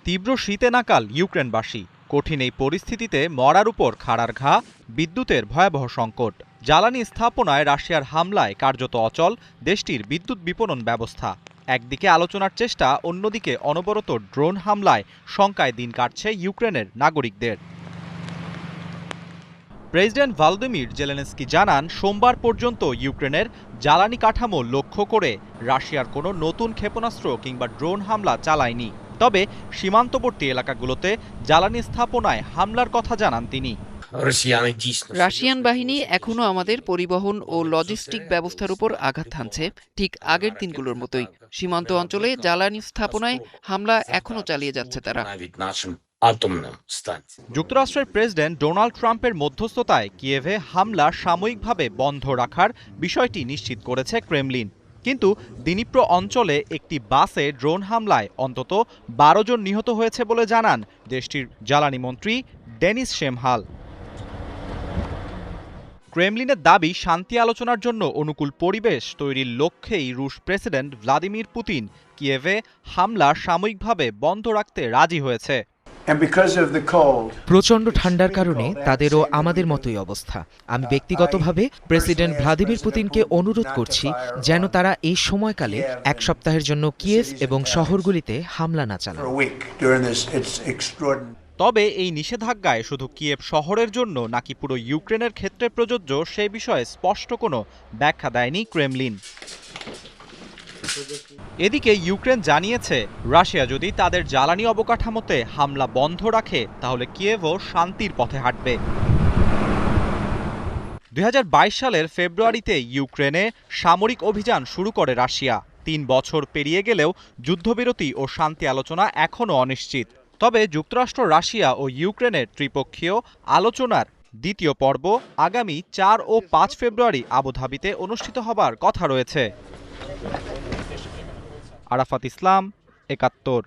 তীব্র শীতে নাকাল ইউক্রেনবাসী। কঠিন এই পরিস্থিতিতে মরার উপর খাড়ার ঘা, বিদ্যুতের ভয়াবহ সংকট। জ্বালানি স্থাপনায় রাশিয়ার হামলায় কার্যত অচল দেশটির বিদ্যুৎ বিপণন ব্যবস্থা। একদিকে আলোচনার চেষ্টা, অন্যদিকে অনবরত ড্রোন হামলায় শঙ্কায় দিন কাটছে ইউক্রেনের নাগরিকদের। প্রেসিডেন্ট ভলোদিমির জেলেনস্কি জানান, সোমবার পর্যন্ত ইউক্রেনের জ্বালানি কাঠামো লক্ষ্য করে রাশিয়ার কোনো নতুন ক্ষেপণাস্ত্র কিংবা ড্রোন হামলা চালায়নি। তবে সীমান্তবর্তী এলাকাগুলোতে জ্বালানি স্থাপনায় হামলার কথা জানান তিনি। রাশিয়ান বাহিনী এখনো আমাদের পরিবহন ও লজিস্টিক ব্যবস্থার উপর আঘাত হানছে, ঠিক আগের দিনগুলোর মতোই। সীমান্ত অঞ্চলে জ্বালানি স্থাপনায় হামলা এখনো চালিয়ে যাচ্ছে তারা। যুক্তরাষ্ট্রের প্রেসিডেন্ট ডোনাল্ড ট্রাম্পের মধ্যস্থতায় কিয়েভে হামলা সাময়িকভাবে বন্ধ রাখার বিষয়টি নিশ্চিত করেছে ক্রেমলিন। কিন্তু দিনিপ্রো অঞ্চলে একটি বাসে ড্রোন হামলায় অন্তত 12 জন নিহত হয়েছে বলে জানান দেশটির জ্বালানি মন্ত্রী ডেনিস শেমহাল। ক্রেমলিনের দাবি, শান্তি আলোচনার জন্য অনুকূল পরিবেশ তৈরির লক্ষ্যেই রুশ প্রেসিডেন্ট ভ্লাদিমির পুতিন কিয়েভে হামলা সাময়িকভাবে বন্ধ রাখতে রাজি হয়েছে। প্রচণ্ড ঠান্ডার কারণে তাদেরও আমাদের মতোই অবস্থা। আমি ব্যক্তিগতভাবে প্রেসিডেন্ট ভ্লাদিমির পুতিনকে অনুরোধ করছি যেন তারা এই সময়কালে এক সপ্তাহের জন্য কিয়েভ এবং শহরগুলিতে হামলা না চালান। তবে এই নিষেধাজ্ঞায় শুধু কিয়েভ শহরের জন্য নাকি পুরো ইউক্রেনের ক্ষেত্রে প্রযোজ্য সে বিষয়ে স্পষ্ট কোনো ব্যাখ্যা দেয়নি ক্রেমলিন। এদিকে ইউক্রেন জানিয়েছে, রাশিয়া যদি তাদের জ্বালানি অবকাঠামোতে হামলা বন্ধ রাখে তাহলে কিয়েভও শান্তির পথে হাঁটবে। 2022 সালের ফেব্রুয়ারিতে ইউক্রেনে সামরিক অভিযান শুরু করে রাশিয়া। 3 বছর পেরিয়ে গেলেও যুদ্ধবিরতি ও শান্তি আলোচনা এখনও অনিশ্চিত। তবে যুক্তরাষ্ট্র, রাশিয়া ও ইউক্রেনের ত্রিপক্ষীয় আলোচনার দ্বিতীয় পর্ব আগামী 4 ও 5 ফেব্রুয়ারি আবুধাবিতে অনুষ্ঠিত হবার কথা রয়েছে। আরাফাত ইসলাম, 71।